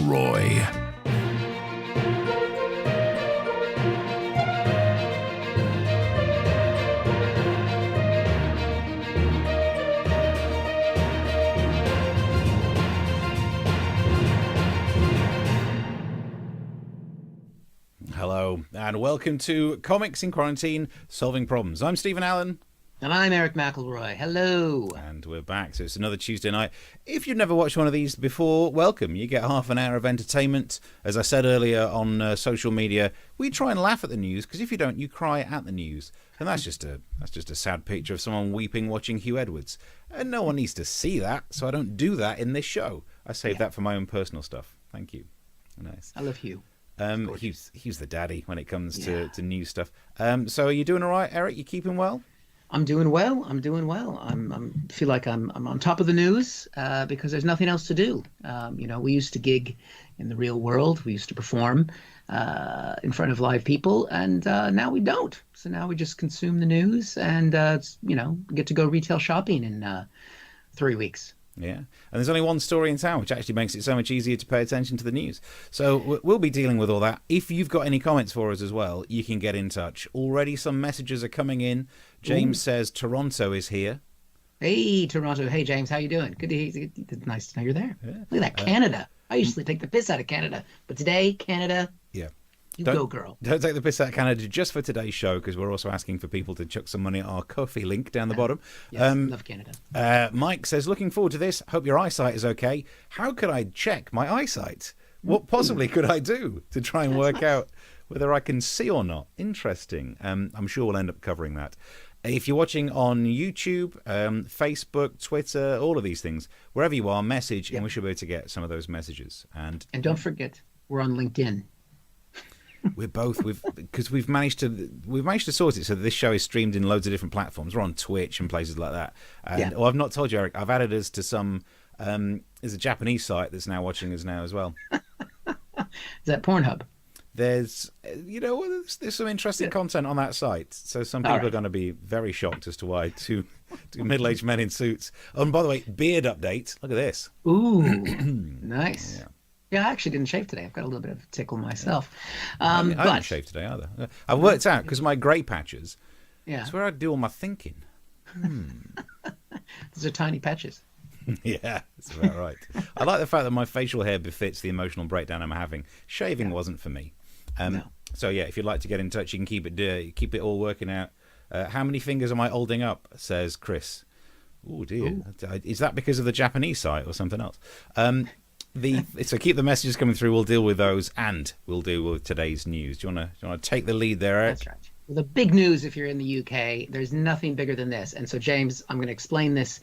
McElroy. Hello, and welcome to Comics in Quarantine, Solving Problems. I'm Stephen Allen. And I'm Erich McElroy. Hello. And we're back, so it's another Tuesday night. If you've never watched one of these before, welcome. You get half an hour of entertainment. As I said earlier on social media, we try and laugh at the news, because if you don't, you cry at the news. And that's just a sad picture of someone weeping watching Hugh Edwards. And no one needs to see that, so I don't do that in this show. I save that for my own personal stuff. Thank you. Nice. I love Hugh. He's the daddy when it comes to news stuff. So are you doing all right, Eric? You keeping well? I'm doing well. I'm feel like I'm on top of the news because there's nothing else to do. We used to gig in the real world. We used to perform in front of live people, and now we don't. So now we just consume the news and get to go retail shopping in 3 weeks. Yeah, and there's only one story in town, which actually makes it so much easier to pay attention to the news. So we'll be dealing with all that. If you've got any comments for us as well, you can get in touch. Already some messages are coming in. James says Toronto is here. Hey, Toronto. Hey, James. How you doing? Good to hear. It's nice to know you're there. Yeah. Look at that, Canada. I usually take the piss out of Canada, but today, Canada. Yeah. Go, girl. Don't take the piss out of Canada just for today's show, because we're also asking for people to chuck some money at our Ko-fi link down the bottom. Yes, love Canada. Mike says, looking forward to this. Hope your eyesight is okay. How could I check my eyesight? What possibly could I do to try and work out whether I can see or not? Interesting. I'm sure we'll end up covering that. If you're watching on YouTube, Facebook, Twitter, all of these things, wherever you are, message, and we should be able to get some of those messages. And don't forget, we're on LinkedIn. We're both because we've managed to sort it so that this show is streamed in loads of different platforms. We're on Twitch and places like that. And I've not told you, Eric, I've added us to some. There's a Japanese site that's now watching us now as well. Is that Pornhub? There's there's some interesting content on that site. So some people are going to be very shocked as to why two middle-aged men in suits. Oh, and by the way, beard update. Look at this. Ooh, nice. Yeah, I actually didn't shave today. I've got a little bit of a tickle myself. I didn't shave today either. I've worked out, because my grey patches, it's where I do all my thinking. Those are tiny patches. Yeah, that's about right. I like the fact that my facial hair befits the emotional breakdown I'm having. Shaving wasn't for me. No. So yeah, if you'd like to get in touch, you can keep it all working out. How many fingers am I holding up? Says Chris. Oh dear. Ooh. Is that because of the Japanese site or something else? So keep the messages coming through. We'll deal with those, and we'll deal with today's news. Do you want to take the lead there, Eric? That's right. Well, the big news, if you're in the UK, there's nothing bigger than this. And so, James, I'm going to explain this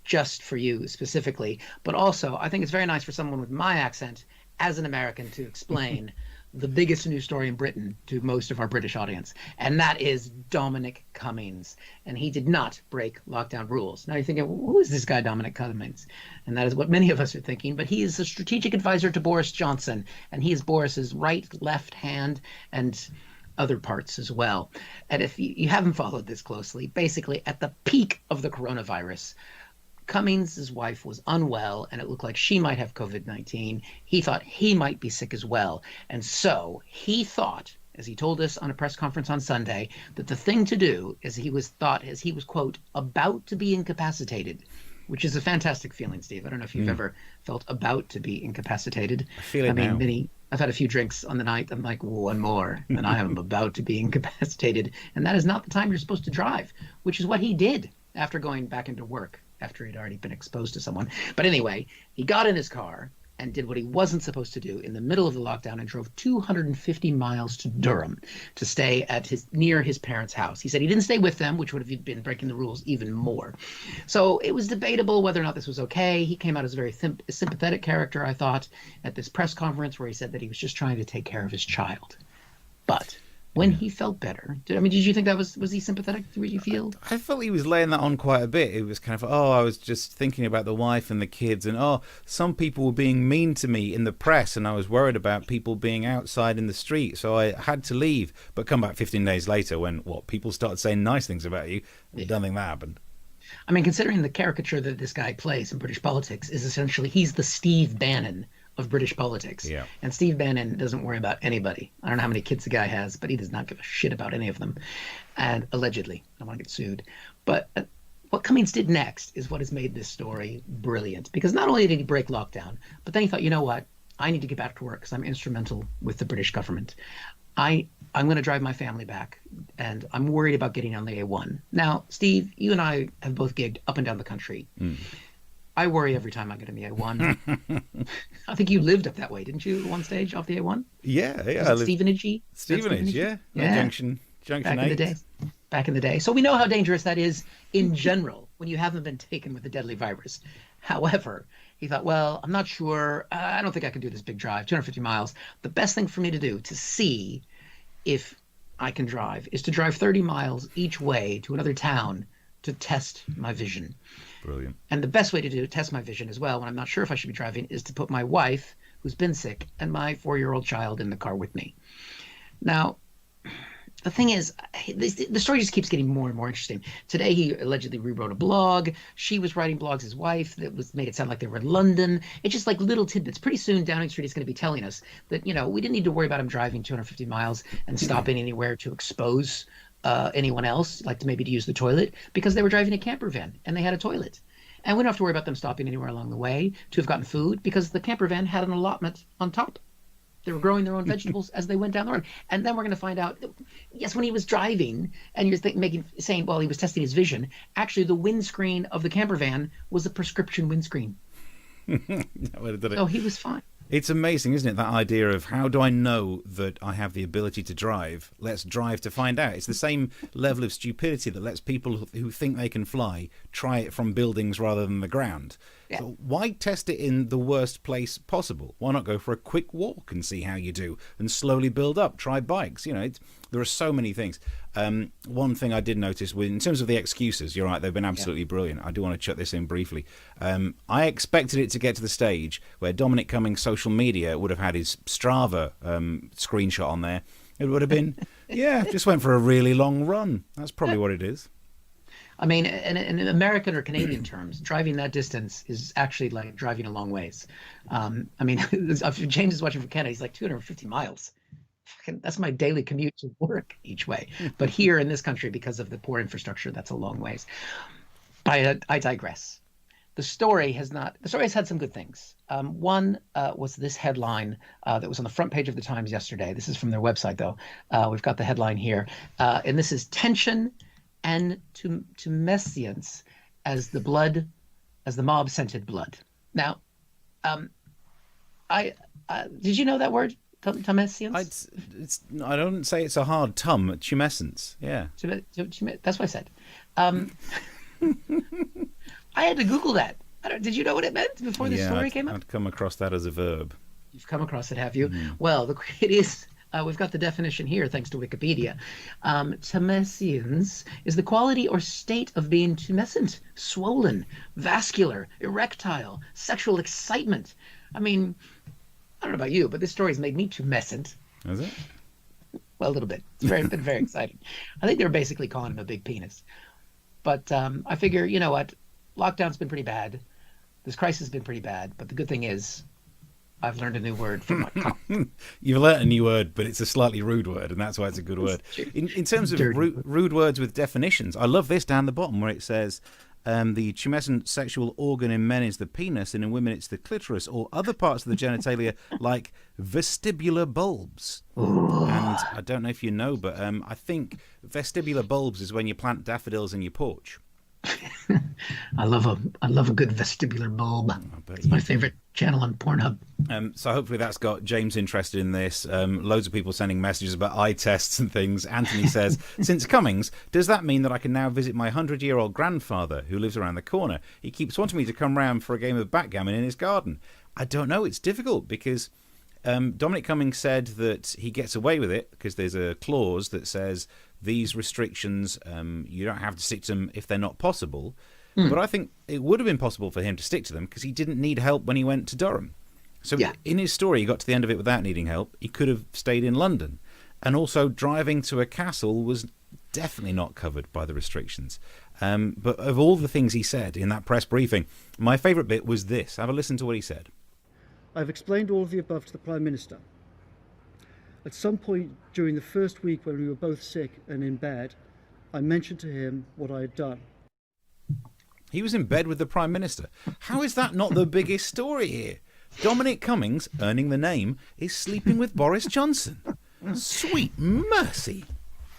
just for you specifically. But also, I think it's very nice for someone with my accent as an American to explain the biggest news story in Britain to most of our British audience. And that is Dominic Cummings. And he did not break lockdown rules. Now you're thinking, well, who is this guy, Dominic Cummings? And that is what many of us are thinking. But he is a strategic advisor to Boris Johnson. And he is Boris's right, left hand, and other parts as well. And if you haven't followed this closely, basically at the peak of the coronavirus, Cummings' wife was unwell, and it looked like she might have COVID-19. He thought he might be sick as well. And so he thought, as he told us on a press conference on Sunday, that the thing to do is he was, quote, about to be incapacitated, which is a fantastic feeling, Steve. I don't know if you've ever felt about to be incapacitated. I feel it now. I've had a few drinks on the night. I'm like, one more, and I am about to be incapacitated. And that is not the time you're supposed to drive, which is what he did after going back into work, after he'd already been exposed to someone. But anyway, he got in his car and did what he wasn't supposed to do in the middle of the lockdown and drove 250 miles to Durham to stay near his parents' house. He said he didn't stay with them, which would have been breaking the rules even more. So it was debatable whether or not this was okay. He came out as a very sympathetic character, I thought, at this press conference where he said that he was just trying to take care of his child. But when he felt better, did you think that was he sympathetic? Did you feel? I felt he was laying that on quite a bit. It was kind of, I was just thinking about the wife and the kids, and some people were being mean to me in the press, and I was worried about people being outside in the street, so I had to leave, but come back 15 days later when people started saying nice things about you. I don't think that happened. I mean, considering the caricature that this guy plays in British politics is essentially he's the Steve Bannon of British politics. Yeah. And Steve Bannon doesn't worry about anybody. I don't know how many kids the guy has, but he does not give a shit about any of them. And allegedly, I don't want to get sued. But what Cummings did next is what has made this story brilliant. Because not only did he break lockdown, but then he thought, you know what? I need to get back to work because I'm instrumental with the British government. I'm going to drive my family back, and I'm worried about getting on the A1. Now, Steve, you and I have both gigged up and down the country. I worry every time I get on the A1. I think you lived up that way, didn't you, at one stage off the A1? Yeah. Stevenage? Stevenage, yeah. Junction back 8. In the day. Back in the day. So we know how dangerous that is in general when you haven't been taken with a deadly virus. However, he thought, well, I'm not sure. I don't think I can do this big drive, 250 miles. The best thing for me to do to see if I can drive is to drive 30 miles each way to another town to test my vision. Brilliant. And the best way to test my vision as well, when I'm not sure if I should be driving, is to put my wife, who's been sick, and my 4-year-old child in the car with me. Now, the thing is, the story just keeps getting more and more interesting. Today, he allegedly rewrote a blog. She was writing blogs, his wife, that made it sound like they were in London. It's just like little tidbits. Pretty soon, Downing Street is going to be telling us that, we didn't need to worry about him driving 250 miles and stopping anywhere to expose anyone else, like to use the toilet, because they were driving a camper van and they had a toilet. And we don't have to worry about them stopping anywhere along the way to have gotten food because the camper van had an allotment on top. They were growing their own vegetables as they went down the road. And then we're going to find out, yes, when he was driving and you're saying, well, he was testing his vision, actually the windscreen of the camper van was a prescription windscreen. So he was fine. It's amazing, isn't it, that idea of how do I know that I have the ability to drive? Let's drive to find out. It's the same level of stupidity that lets people who think they can fly try it from buildings rather than the ground. Yeah. So why test it in the worst place possible? Why not go for a quick walk and see how you do and slowly build up? Try bikes. There are so many things. One thing I did notice, in terms of the excuses, you're right, they've been absolutely brilliant. I do want to chuck this in briefly. I expected it to get to the stage where Dominic Cummings' social media would have had his Strava screenshot on there. It would have been, just went for a really long run. That's probably what it is. I mean, in American or Canadian terms, driving that distance is actually like driving a long ways. If James is watching from Canada, he's like 250 miles. That's my daily commute to work each way. But here in this country, because of the poor infrastructure, that's a long ways. But I digress. The story has had some good things. One was this headline that was on the front page of the Times yesterday. This is from their website, though. We've got the headline here. And this is tension and tumescence as the mob scented blood. Now, did you know that word? Tumescence? I don't say it's a hard tumescence. Yeah. That's what I said. I had to Google that. Did you know what it meant before the story came up? I'd come across that as a verb. You've come across it, have you? Well, it is. We've got the definition here, thanks to Wikipedia. Tumescence is the quality or state of being tumescent, swollen, vascular, erectile, sexual excitement. I mean, I don't know about you, but this story's made me tumescent. Has it? Well, a little bit. It's been very exciting. I think they were basically calling him a big penis. But I figure, you know what? Lockdown's been pretty bad. This crisis has been pretty bad. But the good thing is, I've learned a new word from my cop. You've learnt a new word, but it's a slightly rude word, and that's why it's a good word. In terms of rude words with definitions, I love this down the bottom where it says, the tumescent sexual organ in men is the penis, and in women it's the clitoris or other parts of the genitalia like vestibular bulbs. Ooh. And I don't know if you know, but I think vestibular bulbs is when you plant daffodils in your porch. I love a good vestibular bulb. It's my favorite channel on Pornhub. So hopefully that's got James interested in this. Loads of people sending messages about eye tests and things. Anthony says, since Cummings, does that mean that I can now visit my 100-year-old grandfather who lives around the corner? He keeps wanting me to come round for a game of backgammon in his garden. I don't know. It's difficult because Dominic Cummings said that he gets away with it because there's a clause that says these restrictions, you don't have to stick to them if they're not possible. But I think it would have been possible for him to stick to them because he didn't need help when he went to Durham. So in his story, he got to the end of it without needing help. He could have stayed in London. And also driving to a castle was definitely not covered by the restrictions. But of all the things he said in that press briefing, my favourite bit was this. Have a listen to what he said. I've explained all of the above to the Prime Minister. At some point during the first week when we were both sick and in bed, I mentioned to him what I had done. He was in bed with the Prime Minister. How is that not the biggest story here? Dominic Cummings, earning the name, is sleeping with Boris Johnson. Sweet mercy.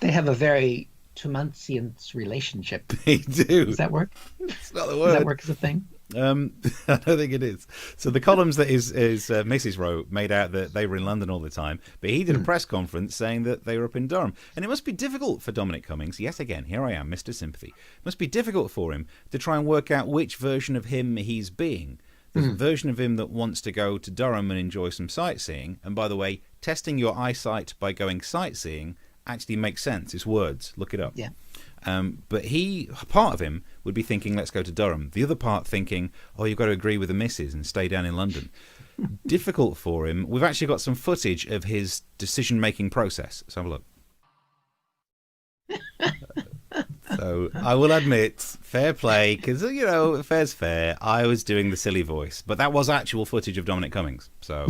They have a very tumultuous relationship. They do. Does that work? It's not the word. Does that work as a thing? I don't think it is. So the columns that Mrs. wrote made out that they were in London all the time, but he did a press conference saying that they were up in Durham. And it must be difficult for Dominic Cummings, yet again, here I am, Mr. Sympathy. It must be difficult for him to try and work out which version of him he's being. The version of him that wants to go to Durham and enjoy some sightseeing. And by the way, testing your eyesight by going sightseeing actually makes sense. It's words. Look it up. Yeah. But part of him would be thinking, let's go to Durham. The other part thinking, oh, you've got to agree with the missus and stay down in London. Difficult for him. We've actually got some footage of his decision-making process. Let's have a look. So I will admit, fair play, because, fair's fair. I was doing the silly voice. But that was actual footage of Dominic Cummings. So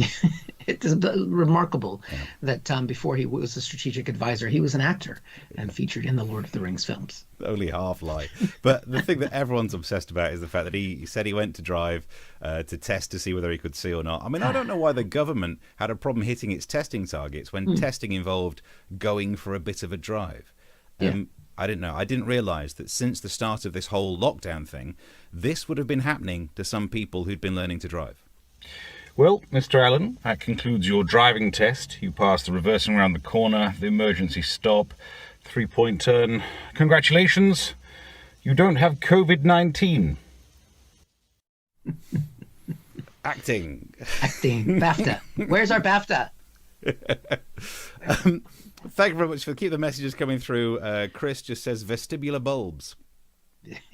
it is remarkable that before he was a strategic advisor, he was an actor and featured in the Lord of the Rings films. Only half lie. But the thing that everyone's obsessed about is the fact that he said he went to drive to test to see whether he could see or not. I mean, I don't know why the government had a problem hitting its testing targets when testing involved going for a bit of a drive. I didn't know. I didn't realise that since the start of this whole lockdown thing, this would have been happening to some people who'd been learning to drive. Well, Mr. Allen, that concludes your driving test. You passed the reversing around the corner, the emergency stop, 3-point turn. Congratulations. You don't have COVID-19. Acting. BAFTA. Where's our BAFTA? Thank you very much for keep the messages coming through. Chris just says vestibular bulbs.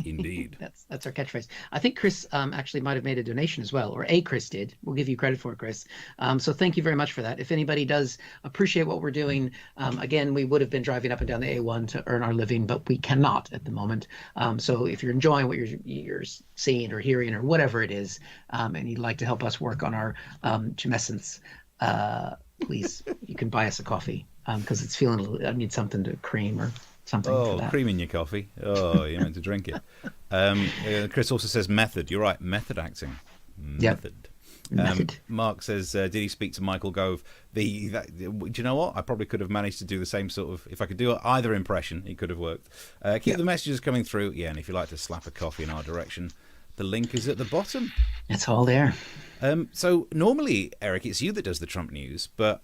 Indeed. That's our catchphrase. I think Chris actually might have made a donation as well, or Chris did. We'll give you credit for it, Chris. So thank you very much for that. If anybody does appreciate what we're doing, again, we would have been driving up and down the A1 to earn our living, but we cannot at the moment. So if you're enjoying what you're seeing or hearing or whatever it is, and you'd like to help us work on our tumescence, please, you can buy us a coffee because it's feeling I need something to cream or something for that. Cream in your coffee. Oh, you're meant to drink it. Chris also says method. You're right, method acting. Method. Method. Mark says, did he speak to Michael Gove? Do you know what? I probably could have managed to do the same sort of, if I could do either impression, it could have worked. Keep the messages coming through. Yeah, and if you'd like to slap a coffee in our direction, the link is at the bottom. It's all there. So normally, Eric, it's you that does the Trump news, but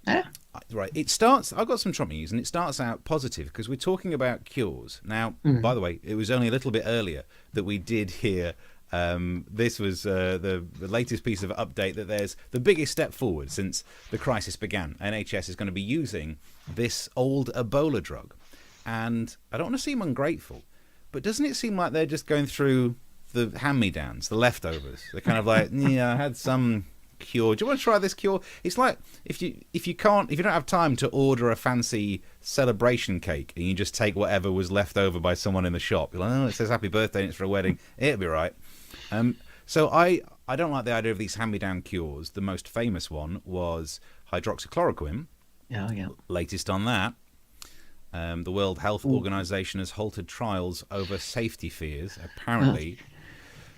right, I've got some Trump news, and it starts out positive because we're talking about cures. Now, by the way, it was only a little bit earlier that we did hear. This was the latest piece of update that there's the biggest step forward since the crisis began. NHS is going to be using this old Ebola drug, and I don't want to seem ungrateful, but doesn't it seem like they're just going through the hand-me-downs, the leftovers? They're kind of like, yeah, I had some cure. Do you want to try this cure? It's like if you don't have time to order a fancy celebration cake and you just take whatever was left over by someone in the shop. You're like, oh, it says happy birthday and it's for a wedding. It'll be right. So I don't like the idea of these hand-me-down cures. The most famous one was hydroxychloroquine. Yeah. Latest on that. The World Health Organization has halted trials over safety fears. Apparently,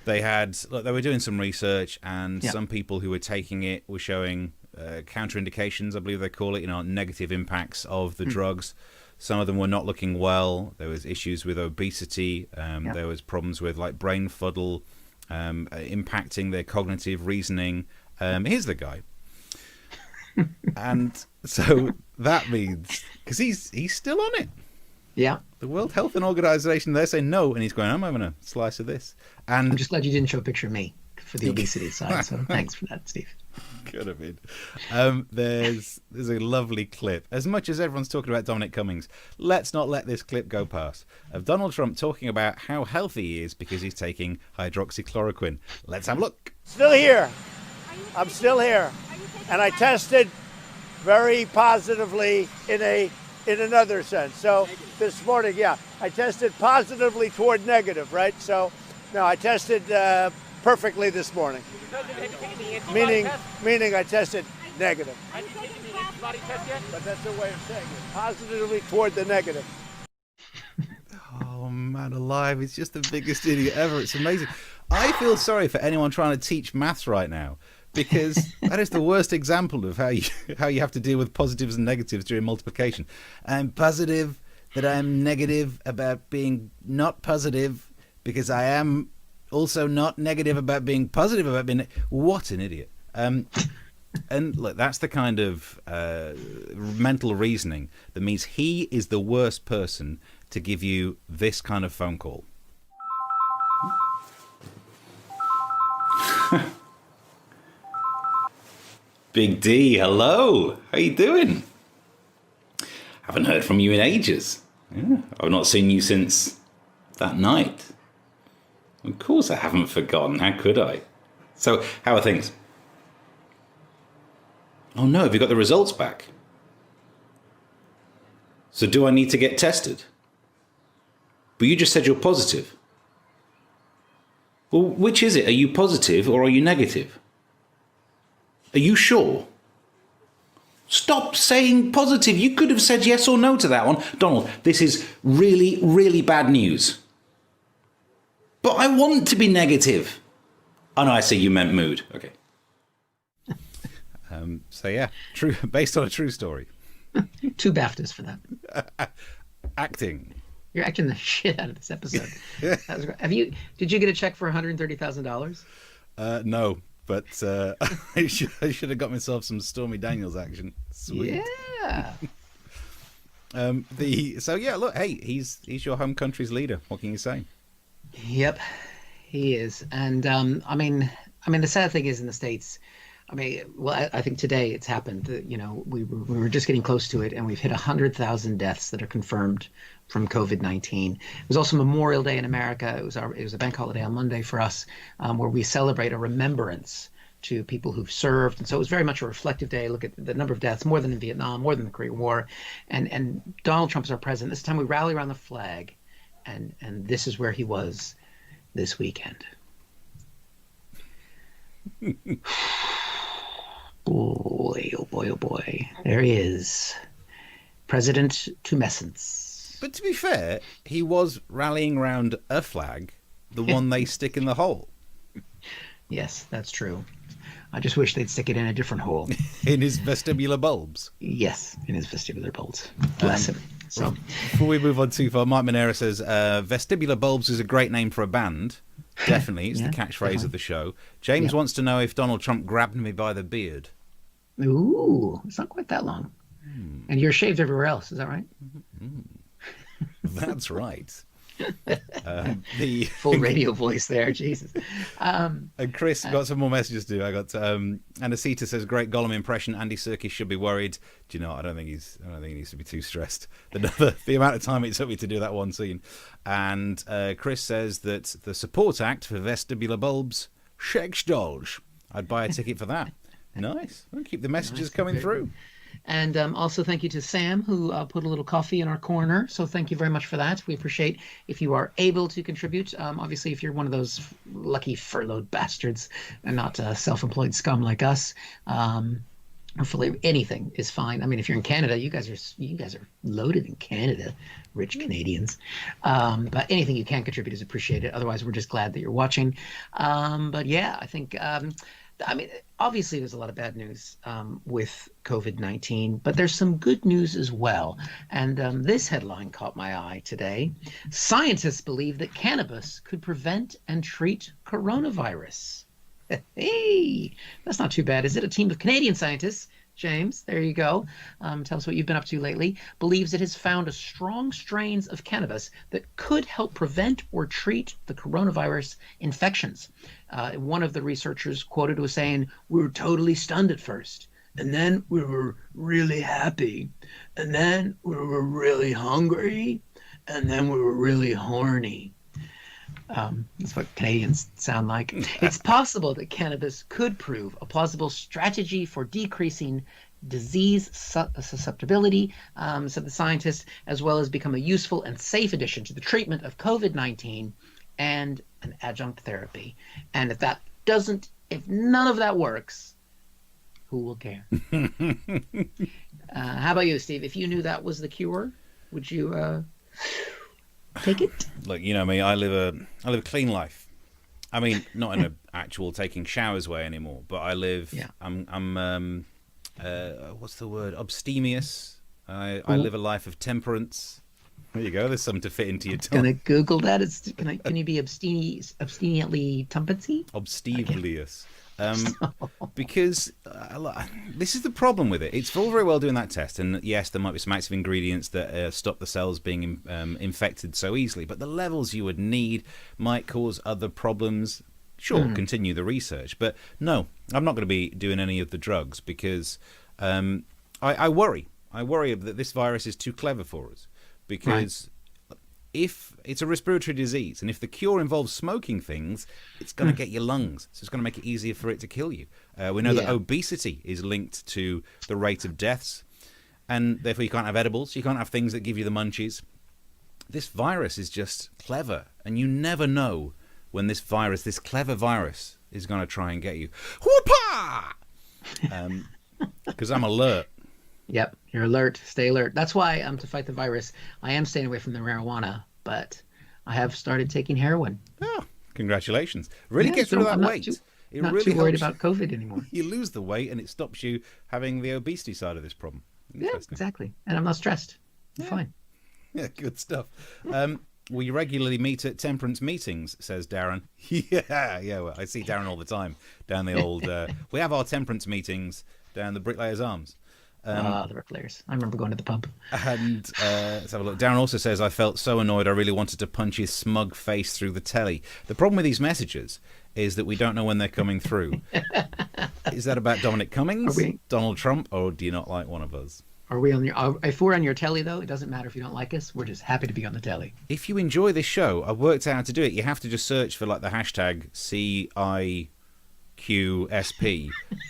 they were doing some research, and some people who were taking it were showing counterindications, I believe they call it, negative impacts of the drugs. Some of them were not looking well. There was issues with obesity. There was problems with brain fuddle, impacting their cognitive reasoning. Here's the guy. And so that means, because he's still on it. Yeah. The World Health Organization, they're saying no, and he's going, I'm having a slice of this. And I'm just glad you didn't show a picture of me for the obesity side, so thanks for that, Steve. Could have been. There's a lovely clip. As much as everyone's talking about Dominic Cummings, let's not let this clip go past, of Donald Trump talking about how healthy he is because he's taking hydroxychloroquine. Let's have a look. Still here. I'm still here. And I tested very positively in another sense. So this morning, I tested positively toward negative, right? So no, I tested perfectly this morning. Meaning I tested negative. Have you taken the antibody test yet? But that's a way of saying it. Positively toward the negative. Oh, man alive. He's just the biggest idiot ever. It's amazing. I feel sorry for anyone trying to teach maths right now, because that is the worst example of how you have to deal with positives and negatives during multiplication. I'm positive that I'm negative about being not positive, because I am also not negative about being positive about being... What an idiot. And look, that's the kind of mental reasoning that means he is the worst person to give you this kind of phone call. Big D, hello. How you doing? Haven't heard from you in ages. Yeah, I've not seen you since that night. Of course I haven't forgotten. How could I? So, how are things? Oh no, have you got the results back? So do I need to get tested? But you just said you're positive. Well, which is it? Are you positive or are you negative? Are you sure? Stop saying positive. You could have said yes or no to that one. Donald, this is really, really bad news. But I want to be negative. Oh no, I see you meant mood. Okay. So yeah, true, based on a true story. 2 BAFTAs for that. Acting. You're acting the shit out of this episode. That was great. Did you get a check for $130,000? No, but I should have got myself some Stormy Daniels action. Sweet. Yeah. So yeah, look, hey, he's your home country's leader. What can you say? Yep, he is. And I mean, the sad thing is in the States. I think today it's happened. We were just getting close to it, and we've hit 100,000 deaths that are confirmed from COVID-19. It was also Memorial Day in America. It was a bank holiday on Monday for us, where we celebrate a remembrance to people who've served. And so it was very much a reflective day. Look at the number of deaths, more than in Vietnam, more than the Korean War. And Donald Trump is our president. This time we rally around the flag, and this is where he was this weekend. Boy, oh boy, oh boy. There he is. President tumescence. But to be fair, he was rallying around a flag, the one they stick in the hole. Yes, that's true. I just wish they'd stick it in a different hole. In his vestibular bulbs. Yes, in his vestibular bulbs. Bless him. So, before we move on too far, Mike Monera says, vestibular bulbs is a great name for a band. Definitely. It's the catchphrase of the show. James wants to know if Donald Trump grabbed me by the beard. Ooh, it's not quite that long. And you're shaved everywhere else, is that right? That's right. The full radio voice there, Jesus. And Chris got some more messages to do. I got Anacita says, great Gollum impression. Andy Serkis should be worried. Do you know? I don't think he needs to be too stressed. The amount of time it took me to do that one scene. And Chris says that the support act for vestibular bulbs, Shekstolj. I'd buy a ticket for that. Nice. We'll keep the messages coming through. And also thank you to Sam, who put a little coffee in our corner. So thank you very much for that. We appreciate if you are able to contribute. Obviously, if you're one of those lucky furloughed bastards and not self-employed scum like us, hopefully anything is fine. I mean, if you're in Canada, you guys are loaded in Canada, rich Canadians. But anything you can contribute is appreciated. Otherwise, we're just glad that you're watching. But yeah, I think. Obviously, there's a lot of bad news with COVID-19, but there's some good news as well. And this headline caught my eye today. Scientists believe that cannabis could prevent and treat coronavirus. Hey, that's not too bad, is it? A team of Canadian scientists, James, there you go. Tell us what you've been up to lately. Believes it has found a strong strains of cannabis that could help prevent or treat the coronavirus infections. One of the researchers quoted was saying, "We were totally stunned at first, and then we were really happy, and then we were really hungry, and then we were really horny." That's what Canadians sound like. It's possible that cannabis could prove a plausible strategy for decreasing disease susceptibility, said the scientist, as well as become a useful and safe addition to the treatment of COVID-19 and an adjunct therapy. And at that if none of that works, who will care? How about you, Steve? If you knew that was the cure, would you take it? Look, you know me. I live a clean life. I mean, not in an actual taking showers way anymore, but I live. Yeah. I'm what's the word? Abstemious. I live a life of temperance. There you go. There's something to fit into your tongue. Gonna Google that. Can you be abstemiently tumpancy? Obstevlious. Because this is the problem with it. It's all very well doing that test, and yes, there might be some active ingredients that stop the cells being infected so easily, but the levels you would need might cause other problems. Sure, continue the research, but no, I'm not going to be doing any of the drugs because I worry. I worry that this virus is too clever for us because if it's a respiratory disease and if the cure involves smoking things, it's going to get your lungs. So it's going to make it easier for it to kill you. We know that obesity is linked to the rate of deaths, and therefore you can't have edibles. You can't have things that give you the munchies. This virus is just clever, and you never know when this clever virus, is going to try and get you. Whoopah! Because I'm alert. Yep, you're alert. Stay alert. That's why to fight the virus, I am staying away from the marijuana, but I have started taking heroin. Oh, congratulations. Really gets rid of that weight. I'm not too worried about COVID anymore. You lose the weight and it stops you having the obesity side of this problem. Yeah, exactly. And I'm not stressed. I'm fine. Yeah, good stuff. We regularly meet at temperance meetings, says Darren. Yeah. Well, I see Darren all the time down the old... we have our temperance meetings down the Bricklayers Arms. The bricklayers. I remember going to the pub. And let's have a look. Darren also says, I felt so annoyed I really wanted to punch his smug face through the telly. The problem with these messages is that we don't know when they're coming through. Is that about Dominic Cummings, Donald Trump, or do you not like one of us? Are we on your? If we're on your telly, though, it doesnp matter if you don't like us. We're just happy to be on the telly. If you enjoy this show, I've worked out how to do it. You have to just search for like the hashtag CIQSP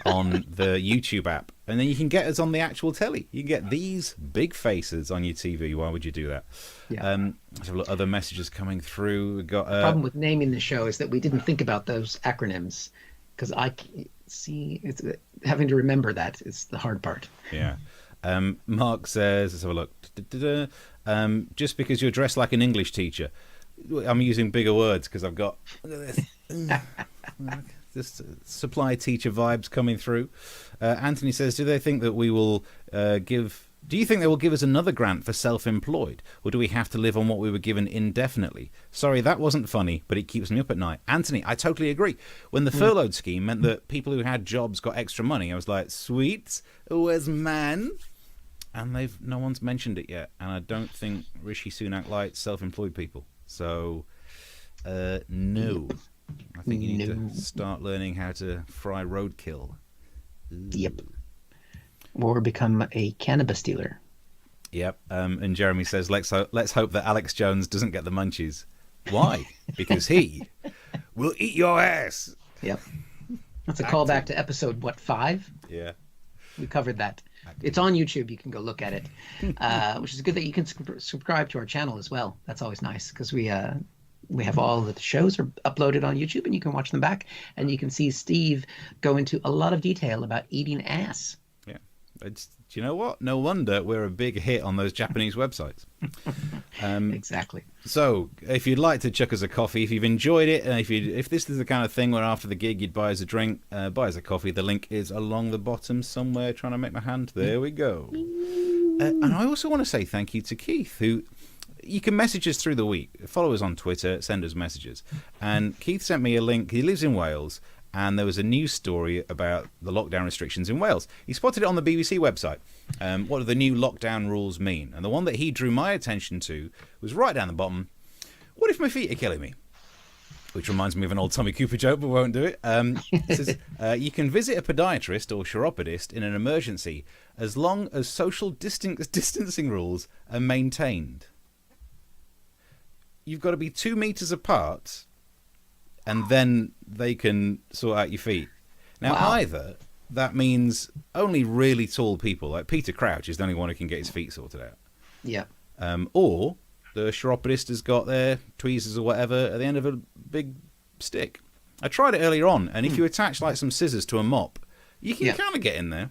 on the YouTube app, and then you can get us on the actual telly. You can get these big faces on your TV. Why would you do that? Yeah. Let's have a look. Other messages coming through. We've got the problem with naming the show is that we didn't think about those acronyms because it's having to remember that is the hard part. Yeah. Mark says, let's have a look. Just because you're dressed like an English teacher, I'm using bigger words because I've got this supply teacher vibes coming through. Anthony says, do you think they will give us another grant for self-employed, or do we have to live on what we were given indefinitely? Sorry, that wasn't funny, but it keeps me up at night. Anthony, I totally agree. When the furloughed scheme meant that people who had jobs got extra money, I was like, sweet, where's man? And no one's mentioned it yet, and I don't think Rishi Sunak likes self-employed people. So, no. I think you need to start learning how to fry roadkill. Ooh. Yep. Or become a cannabis dealer. Yep. And Jeremy says, let's hope that Alex Jones doesn't get the munchies. Why? Because he will eat your ass. Yep. That's a callback to episode, 5? Yeah. We covered that. It's on YouTube. You can go look at it, which is good that you can subscribe to our channel as well. That's always nice because we have all the shows are uploaded on YouTube and you can watch them back and you can see Steve go into a lot of detail about eating ass. Yeah. Do you know what? No wonder we're a big hit on those Japanese websites. Exactly. So if you'd like to chuck us a coffee, if you've enjoyed it, and if this is the kind of thing where after the gig you'd buy us a drink, buy us a coffee, the link is along the bottom somewhere. Trying to make my hand. There we go. And I also want to say thank you to Keith, who... You can message us through the week. Follow us on Twitter, send us messages. And Keith sent me a link. He lives in Wales, and there was a news story about the lockdown restrictions in Wales. He spotted it on the BBC website. What do the new lockdown rules mean? And the one that he drew my attention to was right down the bottom. What if my feet are killing me? Which reminds me of an old Tommy Cooper joke, but won't do it. It says, you can visit a podiatrist or chiropodist in an emergency as long as social distancing rules are maintained. You've got to be 2 meters apart, and then they can sort out your feet. Now, either that means only really tall people, like Peter Crouch is the only one who can get his feet sorted out. Yeah. Or the chiropodist has got their tweezers or whatever at the end of a big stick. I tried it earlier on, and if you attach like some scissors to a mop, you can kind of get in there.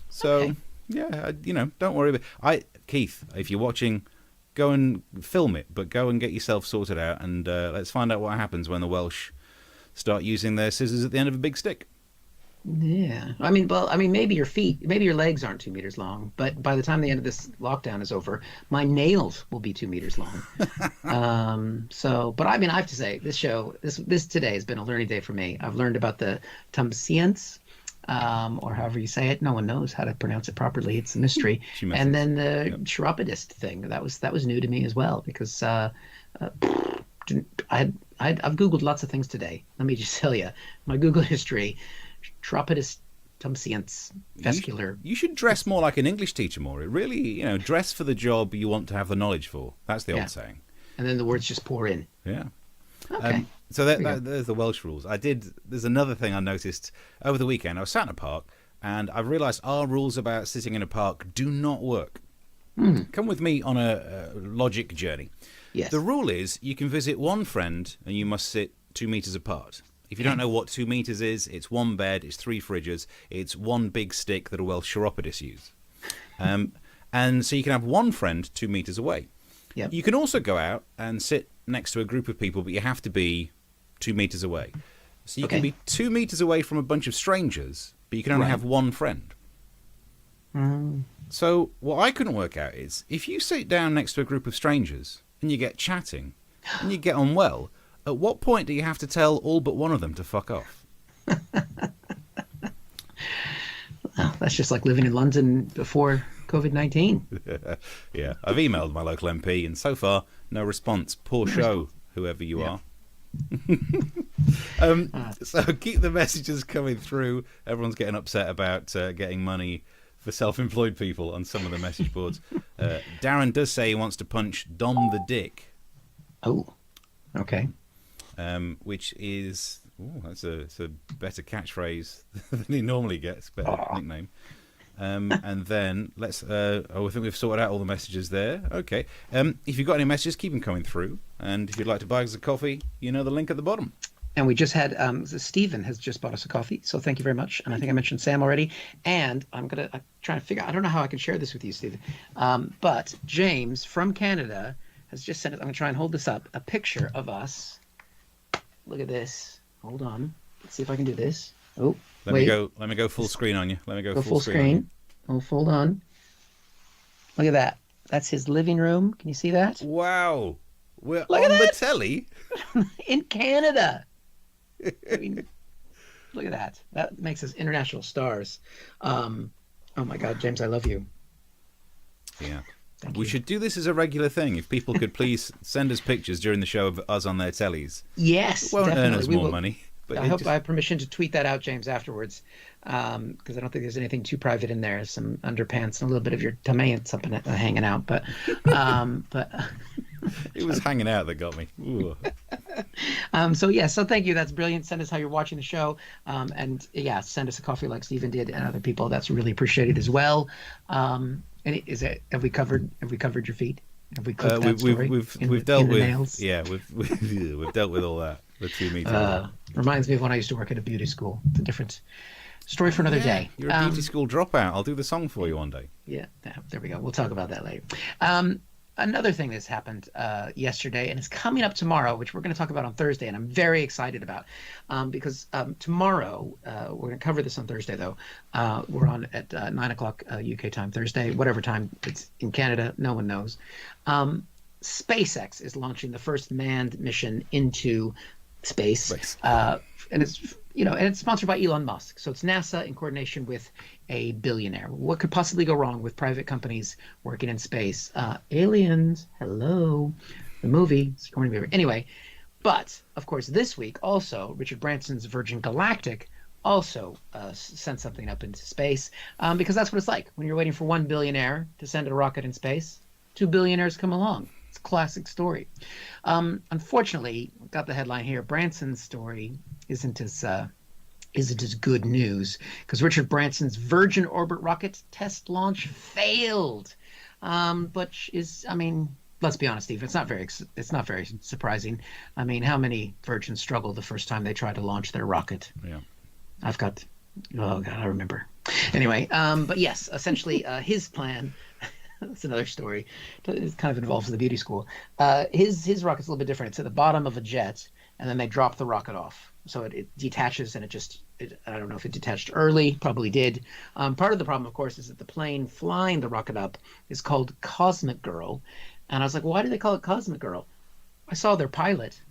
So don't worry about. Keith, if you're watching, go and film it, but go and get yourself sorted out, and let's find out what happens when the Welsh start using their scissors at the end of a big stick. Yeah, maybe your legs aren't 2 meters long, but by the time the end of this lockdown is over, my nails will be 2 meters long. But I have to say, this today has been a learning day for me. I've learned about the Tumsians, or however you say it. No one knows how to pronounce it properly. It's a mystery. And then the chiropodist thing that was new to me as well, because I've Googled lots of things today. Let me just tell you, my Google history. Chiropodist Tumsians vascular. You should dress more like an English teacher more. It really, dress for the job you want to have the knowledge for. That's the old saying. And then the words just pour in. Yeah. Okay. So there's the Welsh rules. There's another thing I noticed over the weekend. I was sat in a park, and I've realised our rules about sitting in a park do not work. Come with me on a logic journey. Yes. The rule is you can visit one friend and you must sit 2 meters apart. If you don't know what 2 meters is, it's one bed, it's 3 fridges, it's one big stick that a Welsh chiropodist use. And so you can have one friend 2 meters away. Yep. You can also go out and sit next to a group of people, but you have to be 2 meters away. So you can be 2 meters away from a bunch of strangers, but you can only have one friend. So what I couldn't work out is, if you sit down next to a group of strangers and you get chatting and you get on well, at what point do you have to tell all but one of them to fuck off? Well, that's just like living in London before COVID-19. Yeah, I've emailed my local MP, and so far, no response. Poor show, whoever you are. So keep the messages coming through. Everyone's getting upset about getting money for self-employed people on some of the message boards. Darren does say he wants to punch Dom the Dick. Oh, okay. Which is it's a better catchphrase than he normally gets. Better nickname. And then let's. I think we've sorted out all the messages there. Okay. If you've got any messages, keep them coming through. And if you'd like to buy us a coffee, you know the link at the bottom. And we just had Stephen has just bought us a coffee, so thank you very much. And I think I mentioned Sam already. And I'm trying to figure out. I don't know how I can share this with you, Stephen. But James from Canada has just sent us. I'm going to try and hold this up. A picture of us. Look at this. Hold on. Let's see if I can do this. Oh, Let me go full screen on you. Let me go full screen. Oh, hold on. Look at that. That's his living room. Can you see that? Wow. We're on the telly. In Canada. I mean, look at that. That makes us international stars. Oh my God, James, I love you. Yeah. We should do this as a regular thing. If people could please send us pictures during the show of us on their tellies. Yes, it won't definitely. earn us more money. But I hope I have permission to tweet that out, James, afterwards, because I don't think there's anything too private in there. Some underpants and a little bit of your tummy and something hanging out. But it was hanging out that got me. So thank you. That's brilliant. Send us how you're watching the show, and send us a coffee like Stephen did and other people. That's really appreciated as well. And have we covered your feet? Have we clipped that story? We've dealt with nails? Yeah, we've dealt with all that. The 2 meters. Reminds me of when I used to work at a beauty school. It's a different story for another day. You're a beauty school dropout. I'll do the song for you one day. Yeah, there we go. We'll talk about that later. Another thing that's happened yesterday and is coming up tomorrow, which we're going to talk about on Thursday, and I'm very excited about, because tomorrow, we're going to cover this on Thursday, though. We're on at 9 o'clock UK time, Thursday, whatever time it's in Canada, no one knows. SpaceX is launching the first manned mission into space. And it's sponsored by Elon Musk. So it's NASA in coordination with a billionaire. What could possibly go wrong with private companies working in space? Aliens, hello, the movie. Anyway, but of course this week also Richard Branson's Virgin Galactic also sent something up into space, because that's what it's like when you're waiting for one billionaire to send a rocket in space. 2 billionaires come along. It's a classic story. Unfortunately, got the headline here. Branson's story isn't as good news, because Richard Branson's Virgin Orbit rocket test launch failed. But let's be honest, Steve. It's not very surprising. I mean, how many virgins struggle the first time they try to launch their rocket? Yeah. I've got. Oh God, I remember. Anyway, but yes, essentially, his plan. That's another story. It kind of involves the beauty school. His rocket's a little bit different. It's at the bottom of a jet, and then they drop the rocket off. So it detaches, and I don't know if it detached early, probably did. Part of the problem, of course, is that the plane flying the rocket up is called Cosmic Girl. And I was like, why do they call it Cosmic Girl? I saw their pilot.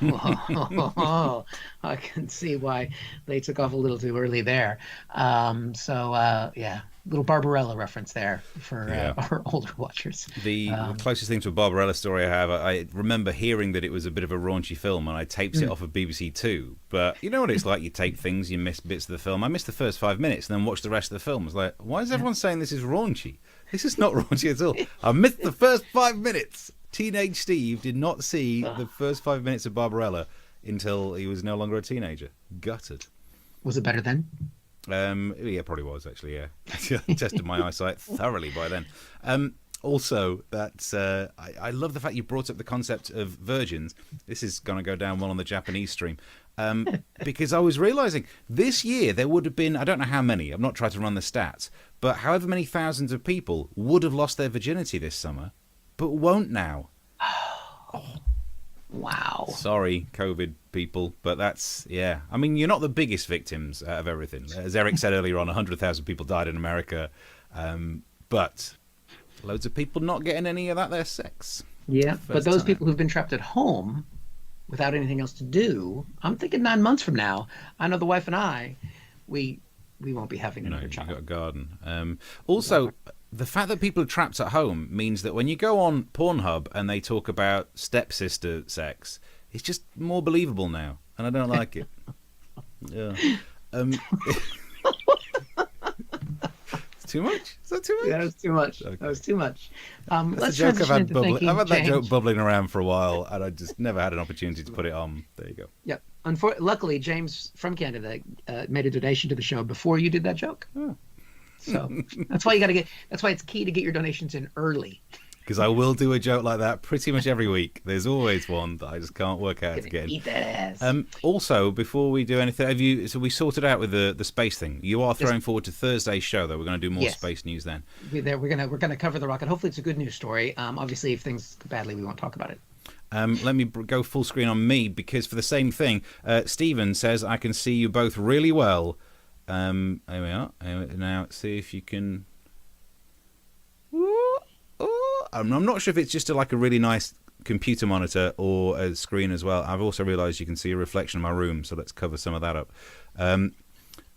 Oh, I can see why they took off a little too early there. Yeah, little Barbarella reference there for our older watchers. The closest thing to a Barbarella story I have, I remember hearing that it was a bit of a raunchy film, and I taped it off of BBC Two. But you know what it's like, you tape things, you miss bits of the film. I missed the first 5 minutes and then watched the rest of the film. I was like, why is everyone saying this is raunchy? This is not raunchy at all. I missed the first 5 minutes. Teenage Steve did not see the first 5 minutes of Barbarella until he was no longer a teenager. Gutted. Was it better then? Yeah, probably was actually. Yeah, I tested my eyesight thoroughly by then. Also, I love the fact you brought up the concept of virgins. This is going to go down well on the Japanese stream. Because I was realizing this year there would have been, I don't know how many, I've not tried to run the stats, but however many thousands of people would have lost their virginity this summer, but won't now. Oh, wow. Sorry, COVID people, but that's, yeah. I mean, you're not the biggest victims out of everything. As Eric said earlier on, 100,000 people died in America, but loads of people not getting any of that their sex. Yeah, but those people who've been trapped at home without anything else to do, I'm thinking 9 months from now, I know the wife and I, we won't be having another child. You've got a garden. Also, the fact that people are trapped at home means that when you go on Pornhub and they talk about stepsister sex, it's just more believable now, and I don't like it. Yeah. Too much? Is that too much? Yeah, that was too much. Okay. That was too much. That's Let's a joke I've had bubbling. I've had that joke bubbling around for a while, and I just never had an opportunity to put it on. There you go. Yep. Luckily, James from Canada made a donation to the show before you did that joke. Oh. So that's why you got to get. That's why it's key to get your donations in early. Because I will do a joke like that pretty much every week. There's always one that I just can't work out how to get in. Eat that ass. Also, before we do anything, so we sorted out with the space thing. You are throwing forward to Thursday's show, though. We're going to do more space news then. We're gonna cover the rocket. Hopefully, it's a good news story. Obviously, if things go badly, we won't talk about it. Let me go full screen on me, because for the same thing, Stephen says I can see you both really well. There we are. Now, see if you can. I'm not sure if it's just like a really nice computer monitor or a screen as well. I've also realised you can see a reflection in my room, so let's cover some of that up.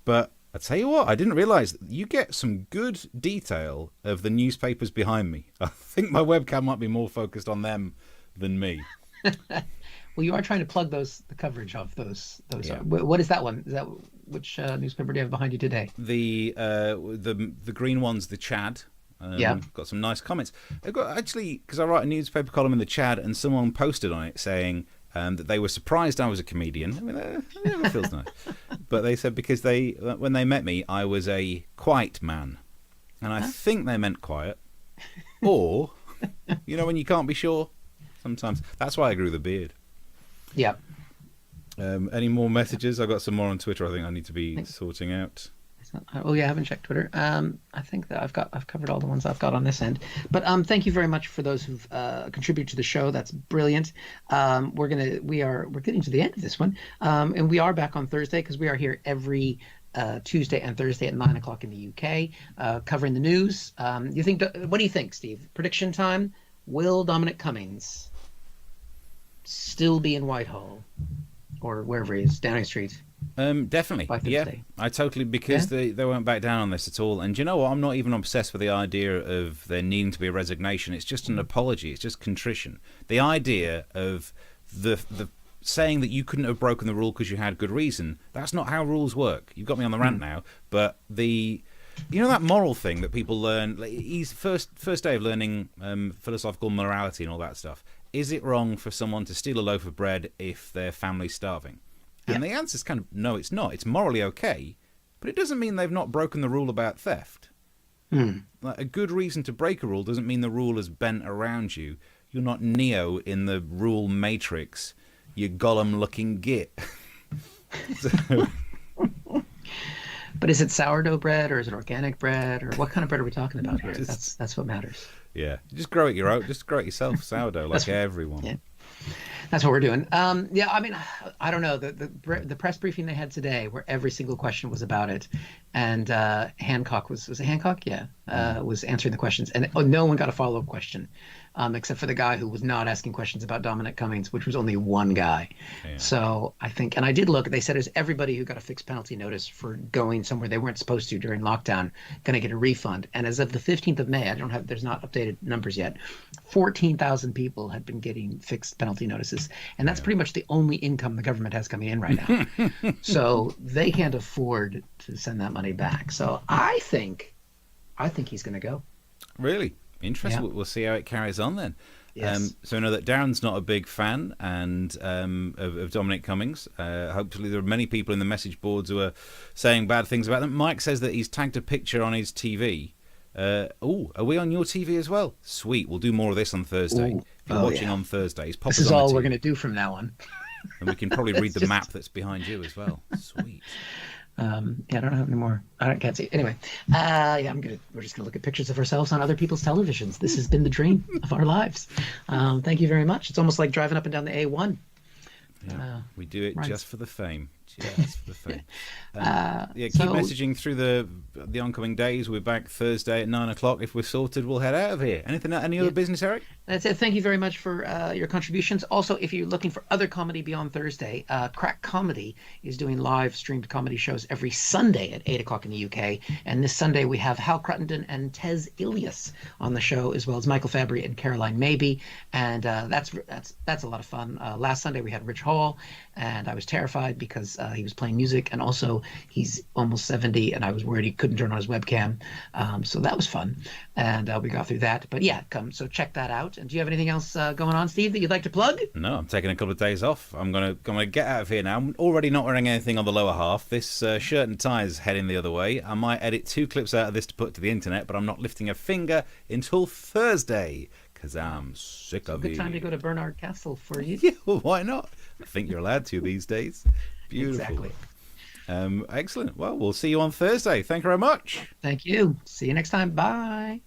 But I tell you what, I didn't realise you get some good detail of the newspapers behind me. I think my webcam might be more focused on them than me. Well, you are trying to plug the coverage of those. Yeah. What is that one? Is that which newspaper do you have behind you today? The green one's the Chad. Got some nice comments. I've got actually, because I write a newspaper column in the Chad, and someone posted on it saying that they were surprised I was a comedian. I mean, that feels nice. But they said because when they met me, I was a quiet man, and I think they meant quiet, or when you can't be sure. Sometimes that's why I grew the beard. Yeah. Any more messages? I've got some more on Twitter. I think I need to be sorting out. Oh yeah, I haven't checked Twitter. I think that I've covered all the ones I've got on this end. But thank you very much for those who've contributed to the show. That's brilliant. We're getting to the end of this one, and we are back on Thursday because we are here every Tuesday and Thursday at 9 o'clock in the UK, covering the news. What do you think, Steve? Prediction time. Will Dominic Cummings still be in Whitehall or wherever he is, Downing Street? Definitely. Yeah, I totally, because they won't back down on this at all. And you know what? I'm not even obsessed with the idea of there needing to be a resignation. It's just an apology. It's just contrition. The idea of the saying that you couldn't have broken the rule because you had good reason, that's not how rules work. You've got me on the rant now. But that moral thing that people learn, he's first day of learning philosophical morality and all that stuff. Is it wrong for someone to steal a loaf of bread if their family's starving? And the answer is no, it's not. It's morally okay, but it doesn't mean they've not broken the rule about theft. Like, a good reason to break a rule doesn't mean the rule is bent around you. You're not Neo in the rule matrix. You Gollum-looking git. So, But is it sourdough bread or is it organic bread or what kind of bread are we talking about here? That's what matters. yeah, just grow it just grow it yourself, sourdough, like everyone. Yeah. That's what we're doing. Yeah, I mean, I don't know. The press briefing they had today, where every single question was about it, and Hancock was it Hancock? Yeah, was answering the questions, and no one got a follow-up question, except for the guy who was not asking questions about Dominic Cummings, which was only one guy. Yeah. So I think, and I did look. They said is everybody who got a fixed penalty notice for going somewhere they weren't supposed to during lockdown going to get a refund. And as of the 15th of May, there's not updated numbers yet. 14,000 people had been getting fixed penalty notices, and that's pretty much the only income the government has coming in right now. So they can't afford to send that money back. So I think he's going to go. Really interesting. Yeah. We'll see how it carries on then. Yes. So I know that Darren's not a big fan of Dominic Cummings. Hopefully there are many people in the message boards who are saying bad things about them. Mike says that he's tagged a picture on his TV. Are we on your TV as well? Sweet. We'll do more of this on Thursday. Ooh. If you're watching on Thursdays, pop This us is on the all we're TV. going to do from now on. And we can probably read the map that's behind you as well. Sweet. Yeah, I don't have any more. Can't see. Anyway, we're just gonna look at pictures of ourselves on other people's televisions. This has been the dream of our lives. Thank you very much. It's almost like driving up and down the A1. Yeah, we do it right. just for the fame. Just for the fame. Keep so- messaging through the oncoming days. We're back Thursday at 9:00. If we're sorted, we'll head out of here. Any other business, Eric? That's it. Thank you very much for your contributions. Also, if you're looking for other comedy beyond Thursday, Crack Comedy is doing live streamed comedy shows every Sunday at 8:00 in the UK. And this Sunday we have Hal Cruttenden and Tez Ilias on the show, as well as Michael Fabry and Caroline Maybe. And that's a lot of fun. Last Sunday we had Rich Hall, and I was terrified because he was playing music, and also he's almost 70, and I was worried he couldn't turn on his webcam. So that was fun, and we got through that. But yeah, so check that out. And do you have anything else going on, Steve, that you'd like to plug? No, I'm taking a couple of days off. I'm gonna get out of here now. I'm already not wearing anything on the lower half. This shirt and tie is heading the other way. I might edit 2 clips out of this to put to the internet, but I'm not lifting a finger until Thursday because I'm sick of it. Good time to go to Bernard Castle for you. Yeah, well, why not? I think you're allowed to these days. Beautiful. Exactly. Excellent. Well, we'll see you on Thursday. Thank you very much. Thank you. See you next time. Bye.